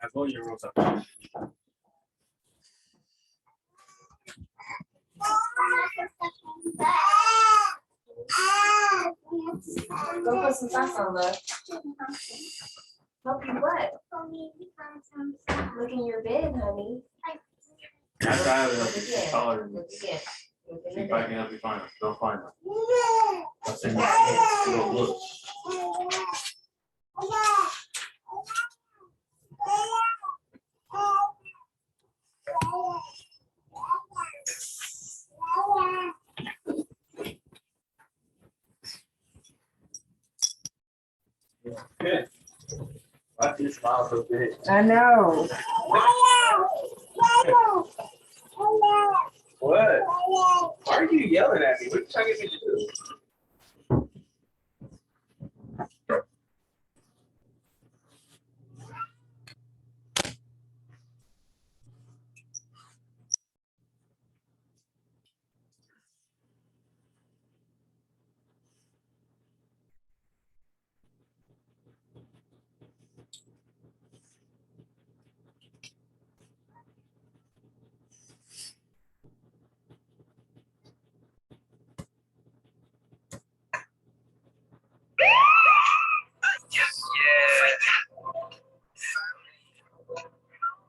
I vote your rules up. Go put some socks on, love. Help you what? Look in your bed, honey. After I have it, Look I'll again. color. Look again. Look in See your if I bed. can help you find it. Don't find it. That's it. Look. Good. Why do you smile so big? I know. What? Why are you yelling at me? What are you trying to get me to do?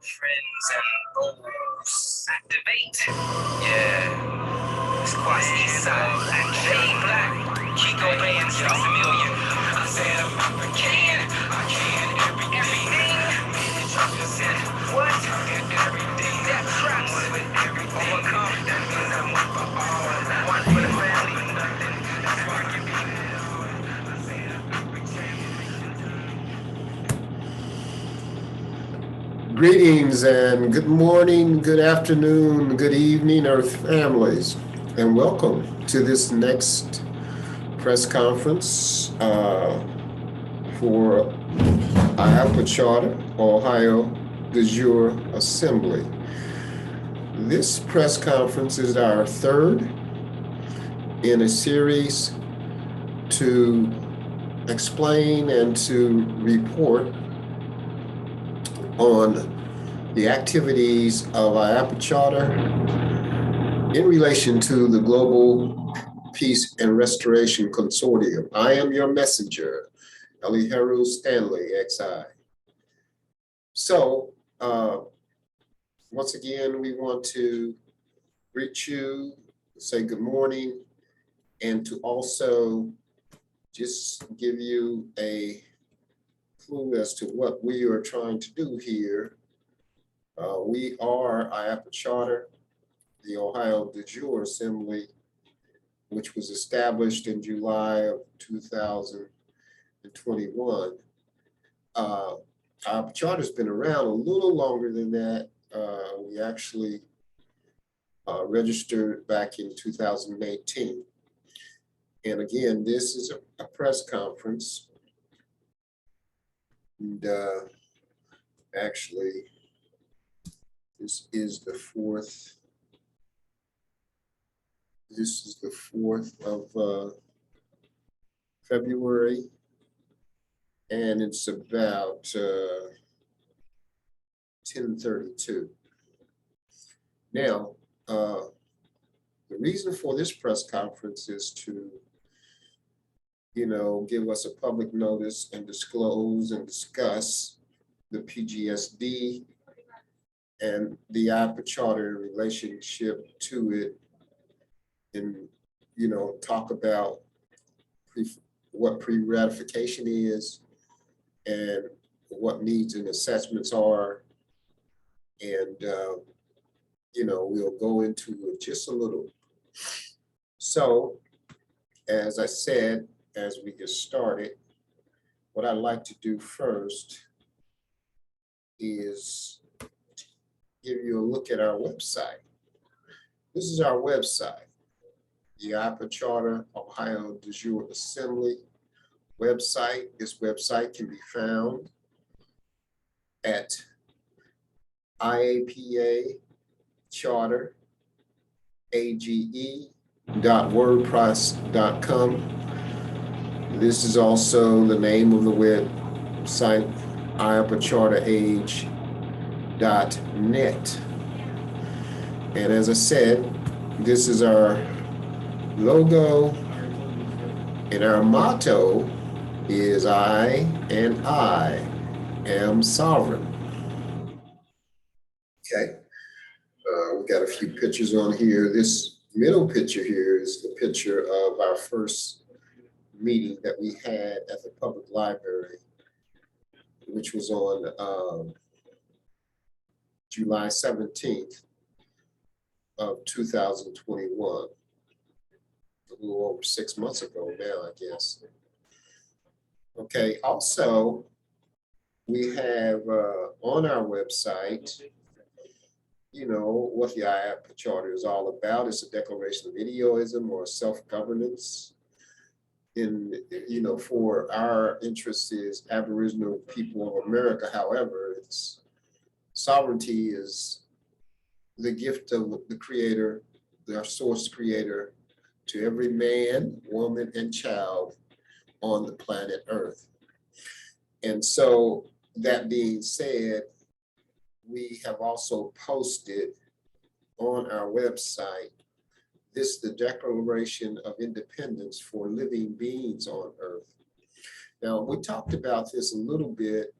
Friends and goals activate. Yeah, it's quite east side. Hey, black, Kiko Bay and Six a Million. I said I can everything. What? Everything that tracks. Overcome. That means I'm one for all. One for the family. Nothing. That's why I give me Greetings and good morning, good afternoon, good evening, Earth families, and welcome to this next press conference for IAPA Charter Ohio de jure Assembly. This press conference is our third in a series to explain and to report on the activities of IAPA Charter in relation to the Global Peace and Restoration Consortium. I am your messenger, Eliheru Stanley, XI. So, once again, we want to greet you, say good morning, and to also just give you a clue as to what we are trying to do here. We are IAPA Charter, the Ohio de jure Assembly, which was established in July of 2021. IAPA Charter's been around a little longer than that. We actually registered back in 2018. And again, this is a press conference. And actually, this is the 4th. This is the 4th of February, and it's about 10:32. Now, the reason for this press conference is to, give us a public notice and disclose and discuss the PGSD and the IAPA Charter relationship to it, and, talk about what pre-ratification is and what needs and assessments are. And, we'll go into it just a little. So, as I said, as we get started, what I'd like to do first is give you a look at our website. This is our website, the IAPA Charter Ohio de jure Assembly website. This website can be found at IAPA Charter AGE.wordpress.com. This is also the name of the website, IAPA Charter And as I said, this is our logo, and our motto is I am sovereign. Okay, we got a few pictures on here. This middle picture here is the picture of our first meeting that we had at the public library, which was on July 17th of 2021. A little over 6 months ago now, I guess. Okay, also, we have on our website, you know, what the IAPA Charter is all about. It's a declaration of idealism or self-governance. In, you know, for our interests is Aboriginal people of America. However, it's sovereignty is the gift of the creator, our source creator, to every man, woman, and child on the planet Earth. And so that being said, we have also posted on our website this, the Declaration of Independence for living beings on Earth. Now, we talked about this a little bit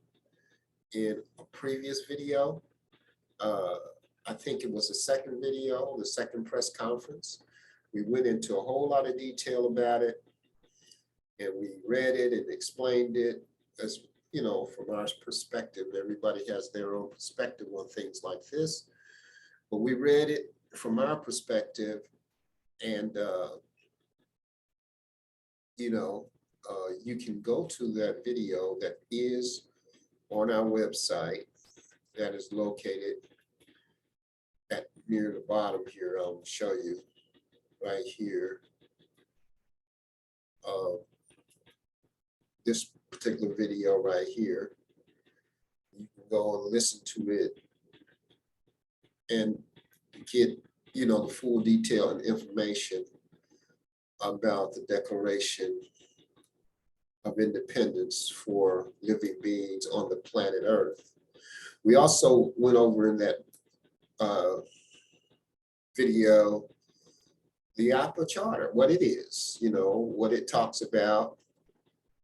in a previous video. I think it was the second video, the second press conference. We went into a whole lot of detail about it, and we read it and explained it. As you know, from our perspective, everybody has their own perspective on things like this, but we read it from our perspective, and you know, you can go to that video that is on our website, that is located at near the bottom here. I'll show you right here. This particular video right here, you can go and listen to it and get, you know, the full detail and information about the Declaration of Independence for living beings on the planet Earth. We also went over in that video the IAPA Charter, what it is, you know, what it talks about,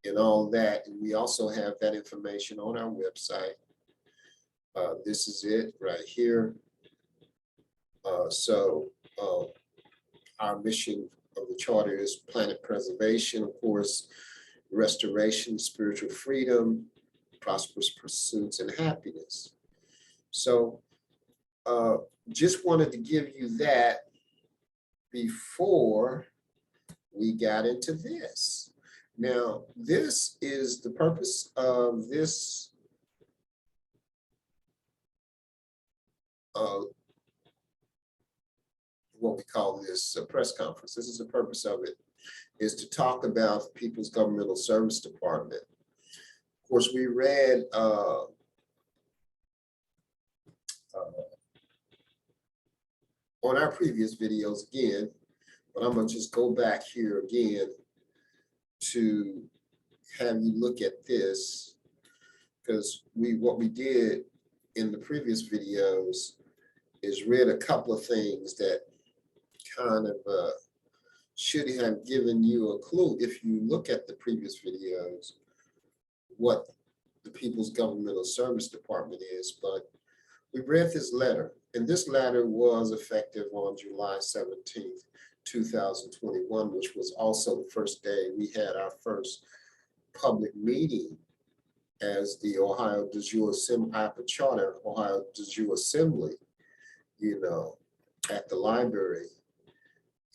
and all that. And we also have that information on our website. This is it right here. Our mission of the Charter is planet preservation, of course, restoration, spiritual freedom, prosperous pursuits, and happiness. So just wanted to give you that before we got into this. Now, this is the purpose of this what we call this press conference. This is the purpose of it, is to talk about the People's Governmental Service Department. Of course, we read on our previous videos again, but I'm gonna just go back here again to have you look at this, because what we did in the previous videos is read a couple of things that kind of should have given you a clue, if you look at the previous videos, what the People's Governmental Service Department is. But we read this letter, and this letter was effective on July 17th, 2021, which was also the first day we had our first public meeting as the Ohio de jure IAPA Charter, Ohio de jure Assembly, you know, at the library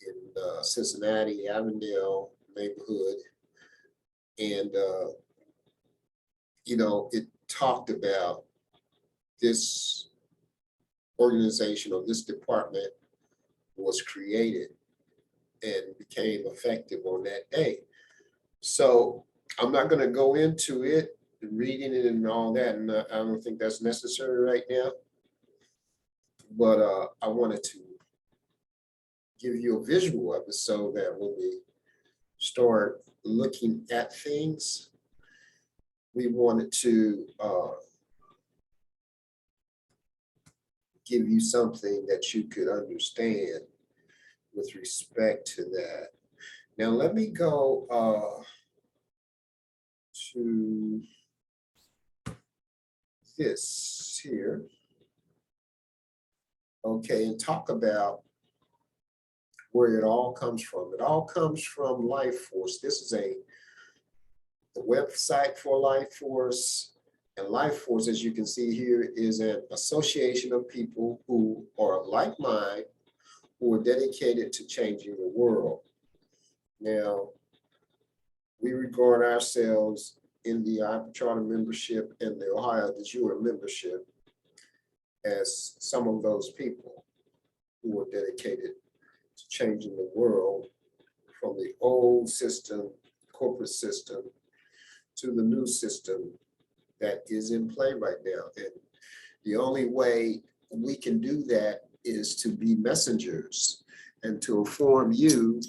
in Cincinnati, Avondale neighborhood. And, you know, it talked about this organization, or this department was created and became effective on that day. So I'm not going to go into it, reading it and all that, and I don't think that's necessary right now. But I wanted to give you a visual of it so that when we start looking at things, we wanted to give you something that you could understand with respect to that. Now, let me go to this here. Okay, and talk about where it all comes from. It all comes from Life Force. This is the website for Life Force. And Life Force, as you can see here, is an association of people who are of like mind, who are dedicated to changing the world. Now, we regard ourselves in the IAPA Charter membership and the Ohio de jure membership as some of those people who are dedicated to changing the world from the old system, corporate system, to the new system that is in play right now. And the only way we can do that is to be messengers and to inform you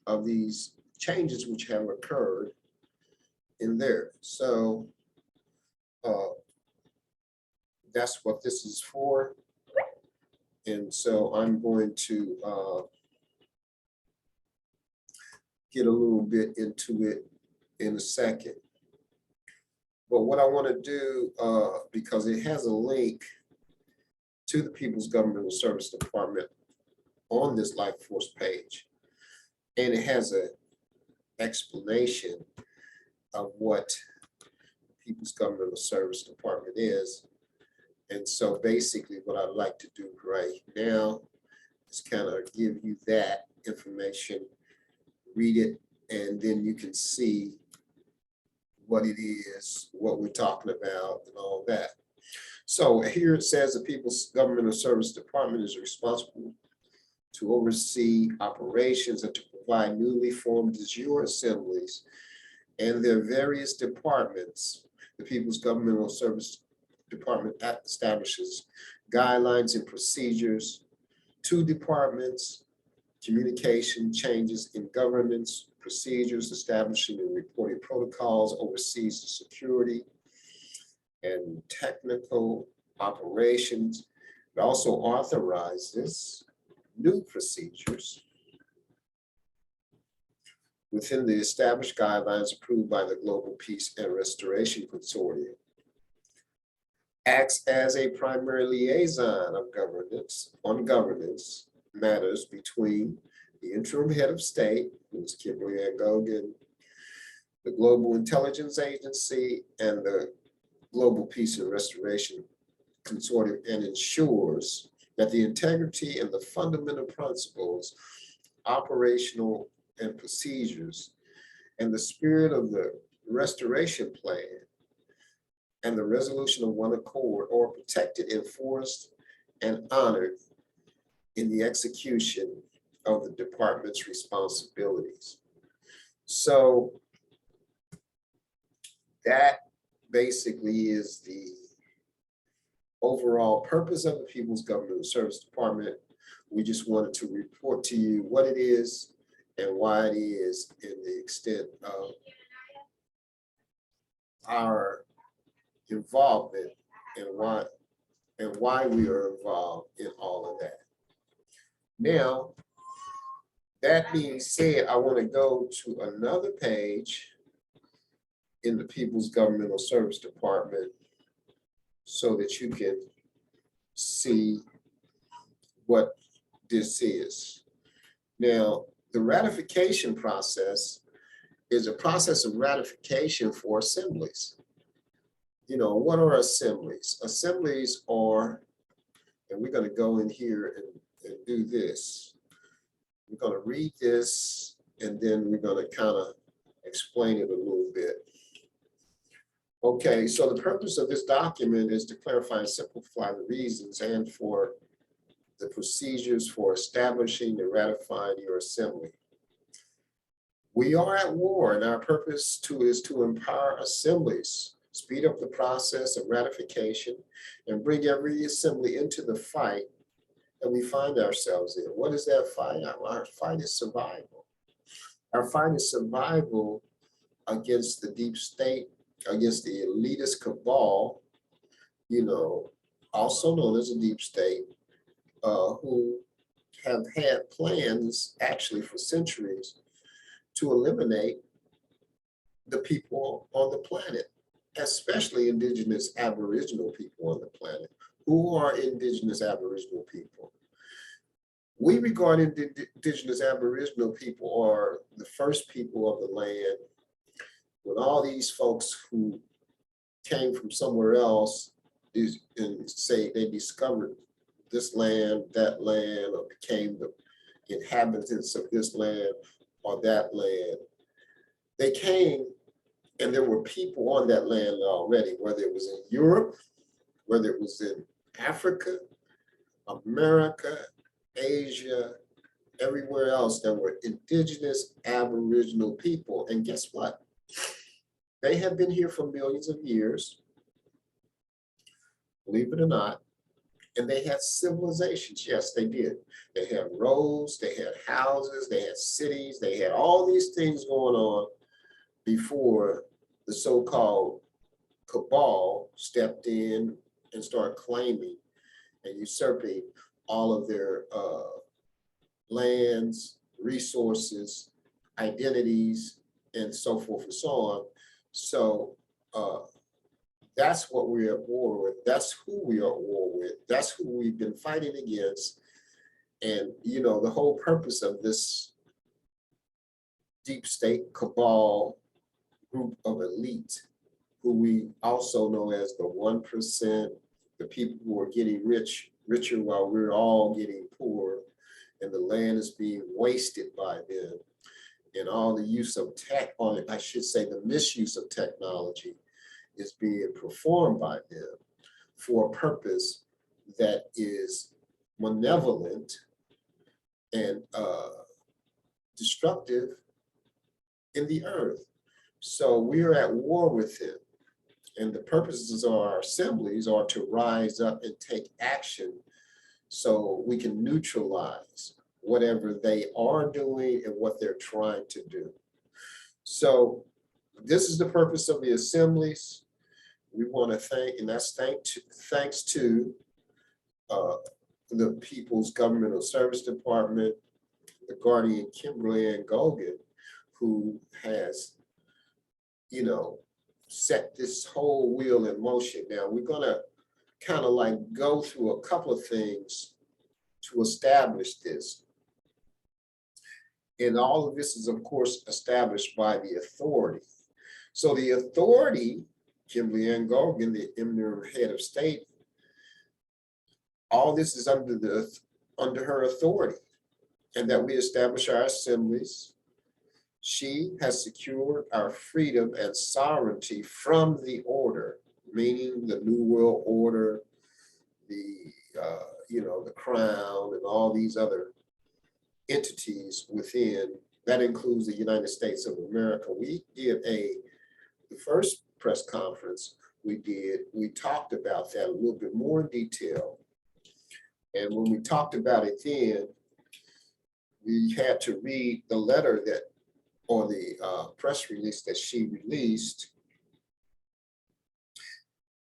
of these changes which have occurred in there. So that's what this is for. And so I'm going to get a little bit into it in a second. But what I want to do, because it has a link to the People's Governmental Service Department on this Life Force page, and it has an explanation of what the People's Governmental Service Department is. And so basically what I'd like to do right now is kind of give you that information, read it, and then you can see what it is, what we're talking about, and all that. So here it says the People's Governmental Service Department is responsible to oversee operations and to provide newly formed de jure assemblies and their various departments. The People's Governmental Service Department establishes guidelines and procedures to departments, communication changes in governance, procedures, establishing and reporting protocols, oversees the security and technical operations. It also authorizes new procedures within the established guidelines approved by the Global Peace and Restoration Consortium. Acts as a primary liaison of governance on governance matters between the interim head of state, who is Kimberly Ann Gogan, the Global Intelligence Agency, and the Global Peace and Restoration Consortium, and ensures that the integrity and the fundamental principles, operational and procedures, and the spirit of the restoration plan and the resolution of one accord are protected, enforced, and honored in the execution of the department's responsibilities. So that basically is the overall purpose of the People's Governmental Service Department. We just wanted to report to you what it is and why it is in the extent of our involvement and why we are involved in all of that. Now, that being said, I want to go to another page in the People's Governmental Service Department so that you can see what this is. Now, the ratification process is a process of ratification for assemblies. You know, what are assemblies? Assemblies are, and we're going to go in here and do this. We're going to read this, and then we're going to kind of explain it a little bit. Okay, so the purpose of this document is to clarify and simplify the reasons and for the procedures for establishing and ratifying your assembly. We are at war, and our purpose is to empower assemblies, speed up the process of ratification, and bring every assembly into the fight that we find ourselves in. What is that fight? Our fight is survival. Our fight is survival against the deep state, against the elitist cabal, you know, also known as a deep state, who have had plans actually for centuries to eliminate the people on the planet, especially indigenous Aboriginal people on the planet. Who are indigenous Aboriginal people? We regard indigenous Aboriginal people are the first people of the land. When all these folks who came from somewhere else and say they discovered this land, that land, or became the inhabitants of this land or that land, they came and there were people on that land already, whether it was in Europe, whether it was in Africa, America, Asia, everywhere else, there were indigenous Aboriginal people. And guess what? They have been here for millions of years, believe it or not, and they had civilizations. Yes, they did. They had roads, they had houses, they had cities, they had all these things going on before the so-called cabal stepped in and started claiming and usurping all of their lands, resources, identities, and so forth and so on. So that's what we're at war with. That's who we are at war with. That's who we've been fighting against. And, you know, the whole purpose of this deep state cabal group of elite, who we also know as the 1%, the people who are getting richer while we're all getting poor, and the land is being wasted by them, and all the use of tech on it, I should say the misuse of technology is being performed by them for a purpose that is malevolent and destructive in the earth. So we are at war with them. And the purposes of our assemblies are to rise up and take action so we can neutralize whatever they are doing and what they're trying to do. So this is the purpose of the assemblies. We want to thank, and that's thanks to the People's Governmental Service Department, the Guardian Kimberly Ann Gogan, who has, you know, set this whole wheel in motion. Now we're gonna kind of like go through a couple of things to establish this. And all of this is, of course, established by the authority. So the authority, Kimberly Ann Gogan, the interim head of state, all this is under her authority, and that we establish our assemblies. She has secured our freedom and sovereignty from the order, meaning the New World Order, the you know, the Crown, and all these other entities within. That includes the United States of America. We did the first press conference we talked about that a little bit more in detail. And when we talked about it then, we had to read the letter that, or the press release that she released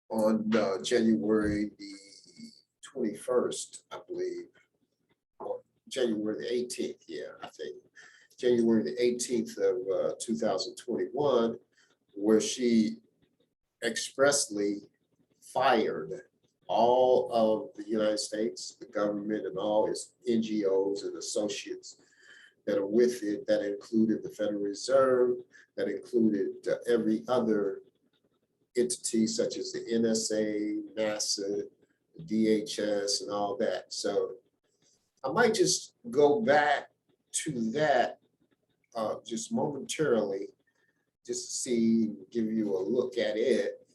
on January the 21st, I believe, or January the 18th, yeah, I think. January the 18th of 2021, where she expressly fired all of the United States, the government, and all its NGOs and associates that are with it. That included the Federal Reserve, that included every other entity such as the NSA, NASA, the DHS, and all that. So I might just go back to that just momentarily, just to see, give you a look at it,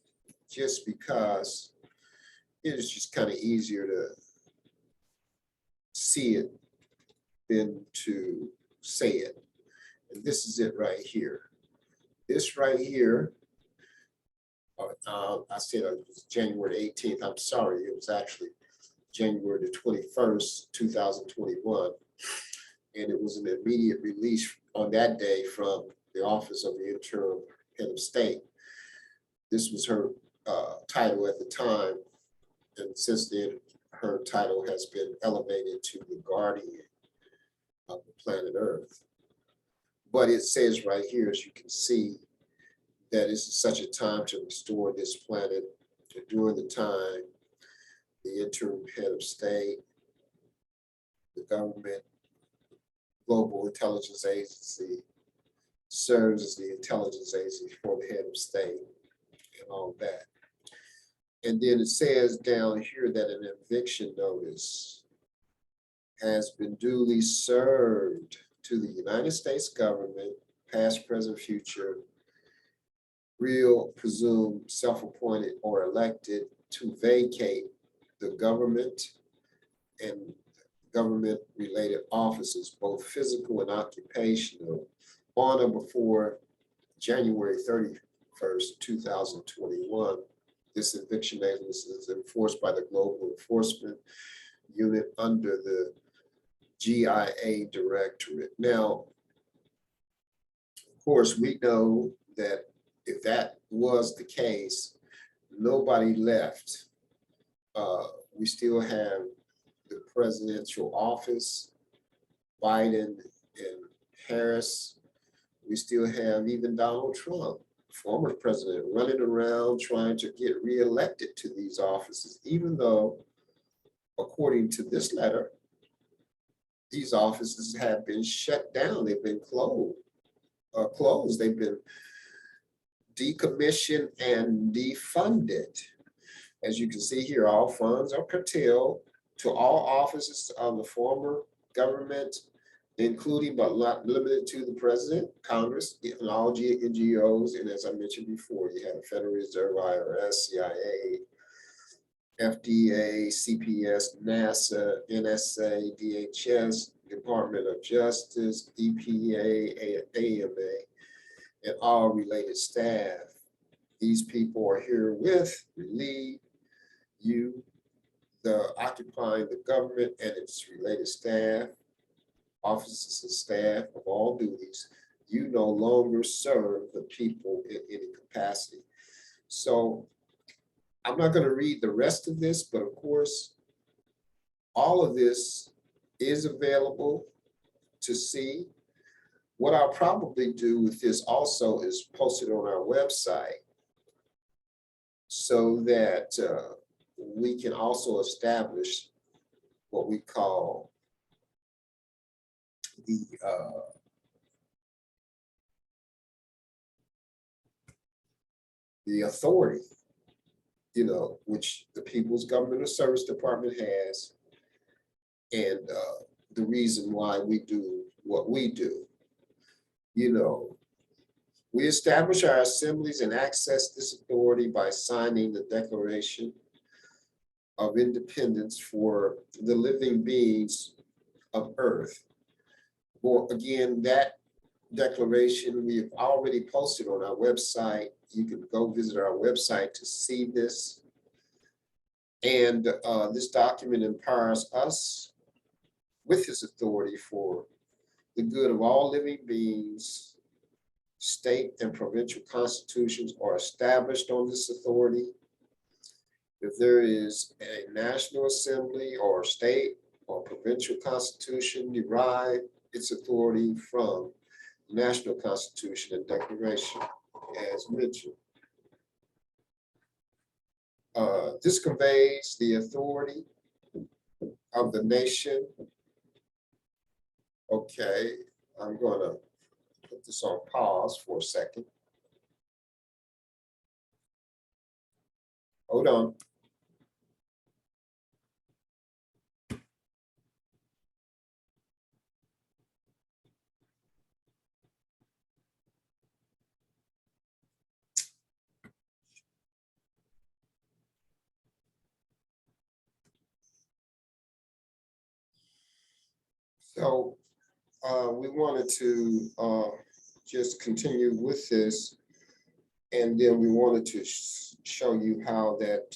just because it is just kind of easier to see it than to say it. And this is it right here. This right here, I said it was January 18th. I'm sorry, it was actually January the 21st, 2021. And it was an immediate release on that day from the Office of the Interim Head of State. This was her title at the time. And since then, her title has been elevated to the guardian of the planet Earth. But it says right here, as you can see, that this is such a time to restore this planet. And during the time, the interim head of state, the government, global intelligence agency, serves as the intelligence agency for the head of state and all that. And then it says down here that an eviction notice has been duly served to the United States government, past, present, future, real, presumed, self-appointed, or elected, to vacate the government and government-related offices, both physical and occupational, on or before January 31st, 2021. This eviction notice is enforced by the Global Enforcement Unit under the GIA Directorate. Now, of course, we know that if that was the case, nobody left. We still have the presidential office, Biden and Harris. We still have even Donald Trump, former president, running around trying to get reelected to these offices, even though, according to this letter, these offices have been shut down. They've been closed. They've been decommissioned and defunded. As you can see here, all funds are curtailed to all offices of the former government, including but not limited to the president, Congress, and all NGOs. And as I mentioned before, you have the Federal Reserve, IRS, CIA, FDA, CPS, NASA, NSA, DHS, Department of Justice, EPA, AMA, and all related staff. These people are herewith relieve you, the occupying the government and its related staff, officers and staff of all duties. You no longer serve the people in any capacity. So I'm not going to read the rest of this, but of course, all of this is available to see. What I'll probably do with this also is post it on our website so that we can also establish what we call the authority, you know, which the People's Government Service Department has, and the reason why we do what we do. You know, we establish our assemblies and access this authority by signing the Declaration of Independence for the living beings of Earth. Well, again, that declaration we have already posted on our website. You can go visit our website to see this. And this document empowers us with this authority for the good of all living beings. State and provincial constitutions are established on this authority. If there is a national assembly or state or provincial constitution, derive its authority from the national constitution and declaration, as mentioned. This conveys the authority of the nation. Okay, I'm going to put this on pause for a second. Hold on. So we wanted to just continue with this, and then we wanted to show you how that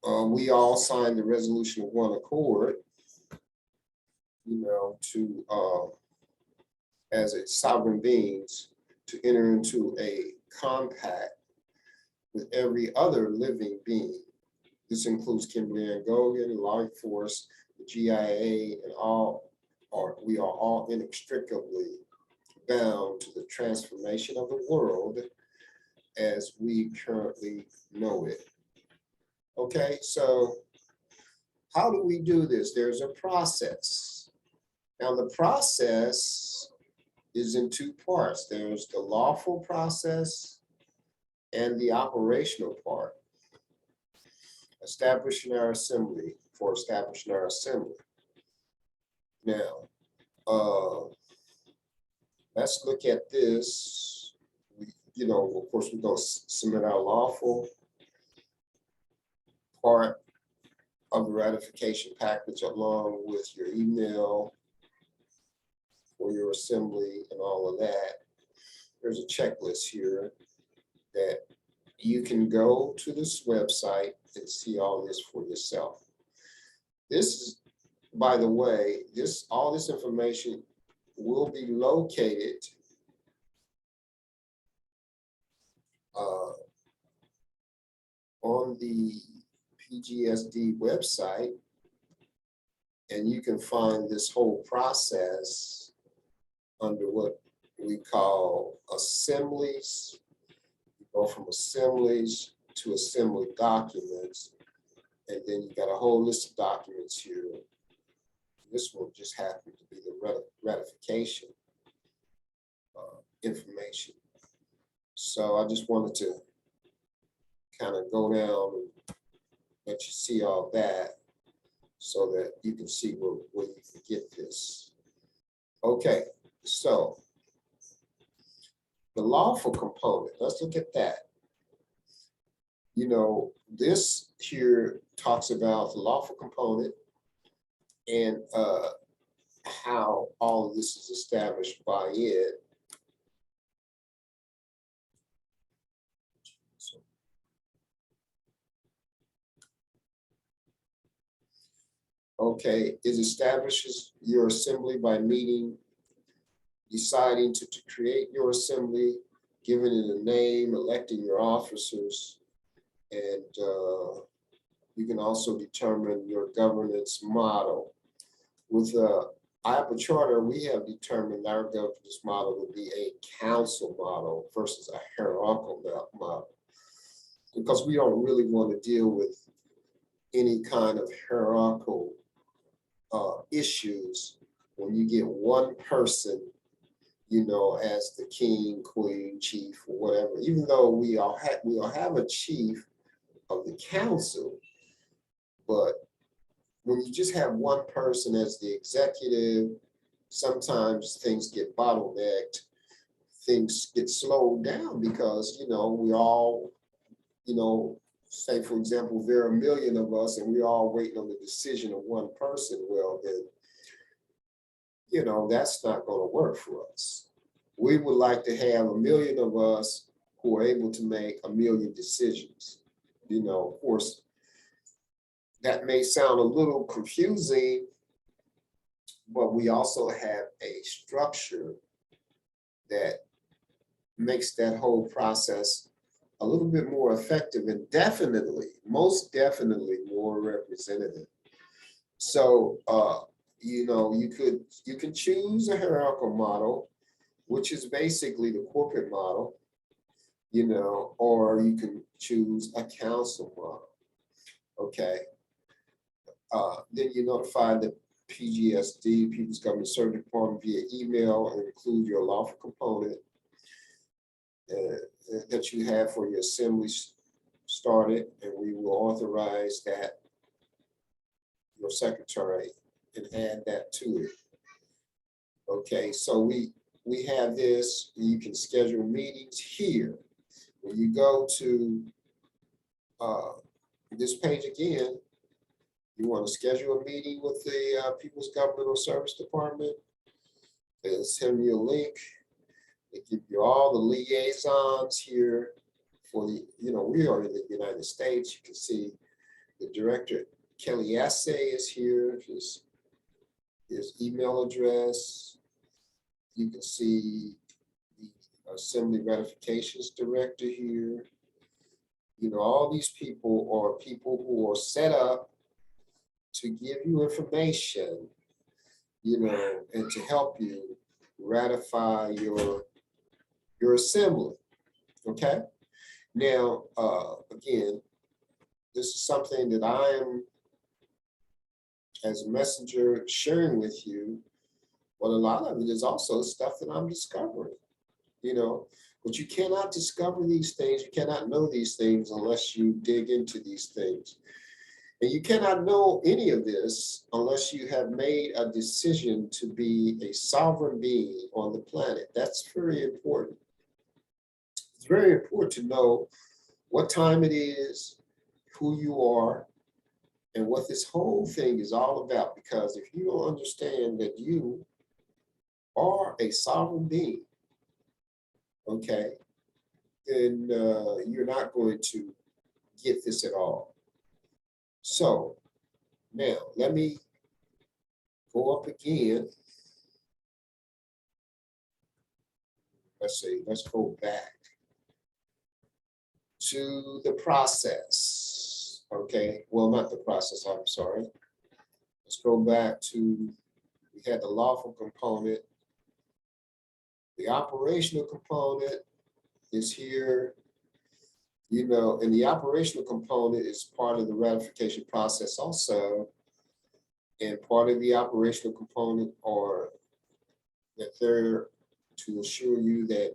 we all signed the resolution of one accord, you know, to as a sovereign beings to enter into a compact with every other living being. This includes Kimberly Ann Gogan, Life Force, the GIA, and we are all inextricably bound to the transformation of the world as we currently know it. Okay, so how do we do this? There's a process. Now the process is in two parts. There's the lawful process and the operational part. Establishing our assembly. Now, let's look at this. Of course, we're going to submit our lawful part of the ratification package along with your email for your assembly and all of that. There's a checklist here that you can go to this website and see all this for yourself. This is, by the way, all this information will be located on the PGSD website, and you can find this whole process under what we call assemblies. You go from assemblies to assembly documents, and then you got a whole list of documents here. This one just happened to be the ratification information. So I just wanted to kind of go down and let you see all that so that you can see where you can get this. Okay, so the lawful component, let's look at that. This here talks about the lawful component and how all of this is established by it. Okay, it establishes your assembly by meeting, deciding to create your assembly, giving it a name, electing your officers, and you can also determine your governance model. With the IAPA charter, we have determined our governance model will be a council model versus a hierarchical model, because we don't really want to deal with any kind of hierarchical issues when you get one person, as the king, queen, chief, or whatever. Even though we all have a chief of the council, but when you just have one person as the executive, sometimes things get bottlenecked, things get slowed down because we all, say for example, there are 1 million of us and we're all waiting on the decision of one person. Well, then, that's not going to work for us. We would like to have 1 million of us who are able to make 1 million decisions. Of course, that may sound a little confusing, but we also have a structure that makes that whole process a little bit more effective and most definitely more representative. So, you can choose a hierarchical model, which is basically the corporate model, or you can choose a council model. Okay. Then you notify the PGSD, People's Government Service Department, via email and include your lawful component that you have for your assembly started, and we will authorize that, your secretary, and add that to it. Okay, so we have this. You can schedule meetings here. When you go to this page again, you want to schedule a meeting with the People's Governmental Service Department, they'll send you a link. They give you all the liaisons here for the, we are in the United States. You can see the director, Kelly Assay, is here, his email address. You can see the Assembly Ratifications Director here. You know, all these people are people who are set up to give you information, you know, and to help you ratify your assembly. Okay. Now, again, this is something that I am, as a messenger, sharing with you. But a lot of it is also stuff that I'm discovering, you know. But you cannot discover these things, you cannot know these things unless you dig into these things. And you cannot know any of this unless you have made a decision to be a sovereign being on the planet. That's very important. It's very important to know what time it is, who you are, and what this whole thing is all about. Because if you don't understand that you are a sovereign being, okay, then you're not going to get this at all. So now let me go up again. Let's go back to the process. Okay, well, not the process, I'm sorry. Let's go back to, we had the lawful component. The operational component is here, you know, and the operational component is part of the ratification process also. And part of the operational component are that they're to assure you that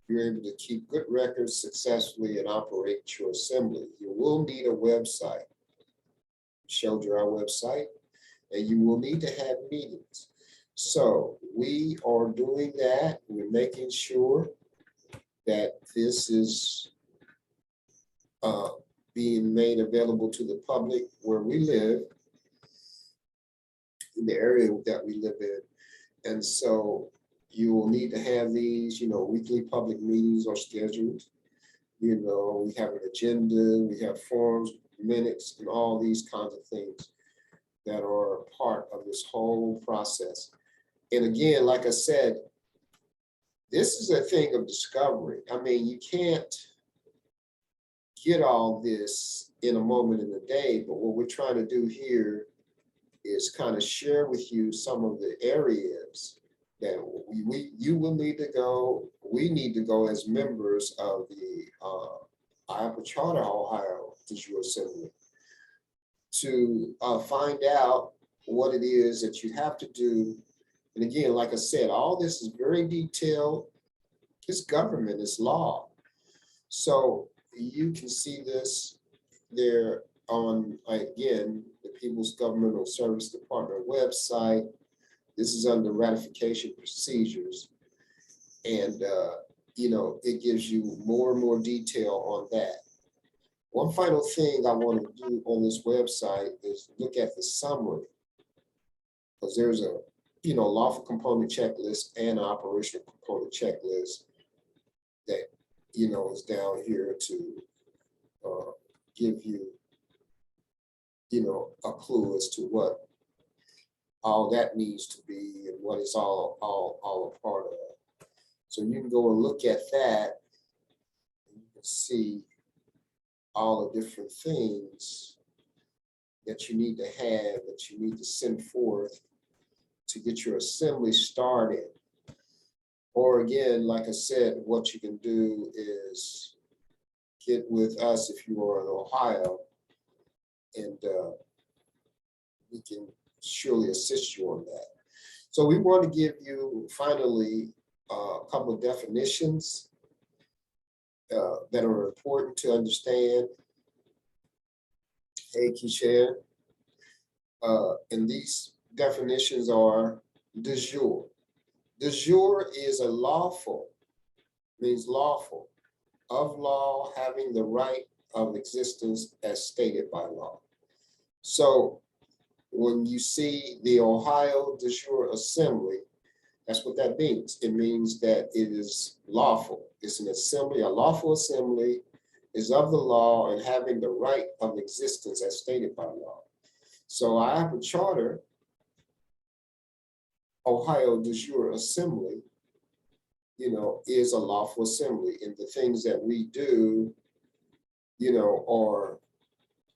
you're able to keep good records successfully and operate your assembly. You will need a website. Showed you our website, and you will need to have meetings. So we are doing that. We're making sure that this is being made available to the public where we live, in the area that we live in. And so you will need to have these, you know, weekly public meetings are scheduled. You know, we have an agenda, we have forms, minutes, and all these kinds of things that are part of this whole process. And again, like I said, this is a thing of discovery. I mean, you can't get all this in a moment in the day, but what we're trying to do here is kind of share with you some of the areas that you will need to go, we need to go as members of the IAPA Charter Ohio Jure Assembly to find out what it is that you have to do. And again, like I said, all this is very detailed. It's government, it's law. So you can see this there on, again, the People's Governmental Service Department website. This is under ratification procedures. And, you know, it gives you more and more detail on that. One final thing I want to do on this website is look at the summary, because there's a, you know, lawful component checklist and operational component checklist that, you know, is down here to give you, you know, a clue as to what all that needs to be and what it's all a part of. So you can go and look at that, and you can see all the different things that you need to have, that you need to send forth to get your assembly started. Or again, like I said, what you can do is get with us if you are in Ohio, and we can surely assist you on that. So we want to give you finally a couple of definitions that are important to understand. Hey, Keisha. And these definitions are de jure. De jure is a lawful, means lawful, of law, having the right of existence as stated by law. So when you see the Ohio de jure Assembly, that's what that means. It means that it is lawful. It's an assembly, a lawful assembly is of the law and having the right of existence as stated by law. So IAPA Charter Ohio de jure Assembly, you know, is a lawful assembly, and the things that we do or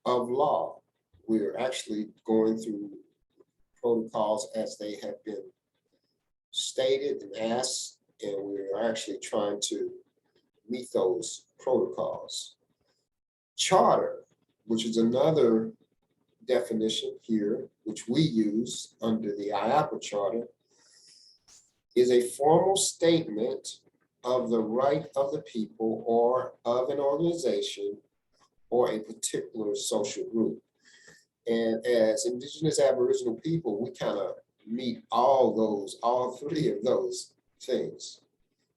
of law. We're actually going through protocols as they have been stated and asked, and we're actually trying to meet those protocols. Charter, which is another definition here, which we use under the IAPA Charter, is a formal statement of the right of the people or of an organization or a particular social group. And as Indigenous Aboriginal people, we kind of meet all three of those things.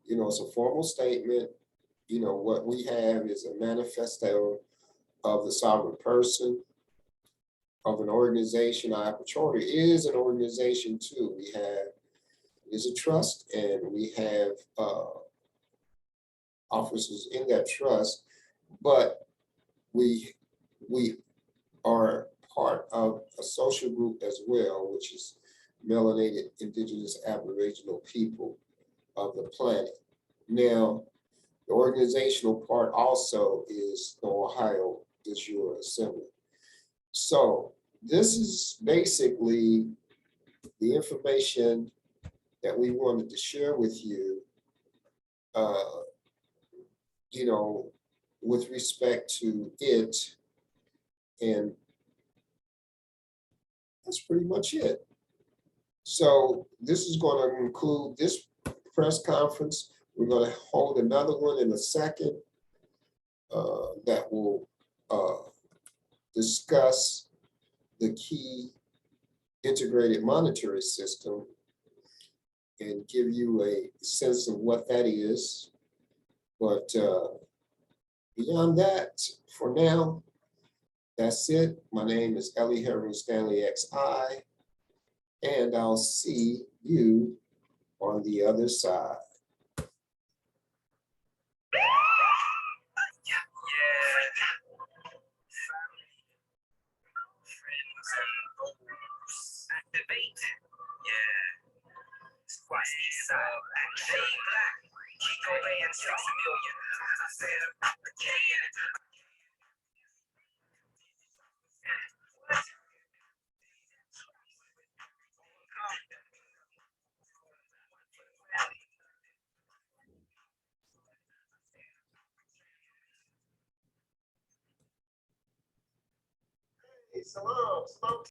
It's a formal statement. What we have is a manifesto of the sovereign person, of an organization. IAPA Charter is an organization too. Is a trust, and we have officers in that trust, but we are part of a social group as well, which is melanated Indigenous Aboriginal people of the planet. Now, the organizational part also is the Ohio jure Assembly. So this is basically the information that we wanted to share with you, with respect to it. And that's pretty much it. So this is going to include this press conference. We're going to hold another one in a second that will discuss the key integrated monetary system and give you a sense of what that is. But beyond that, for now, that's it. My name is Ellie Heron Stanley XI, and I'll see you on the other side. Activate. Yeah. It's quite easy. Shade black. Chico Band 6 million. I said I can't. Hey, salam.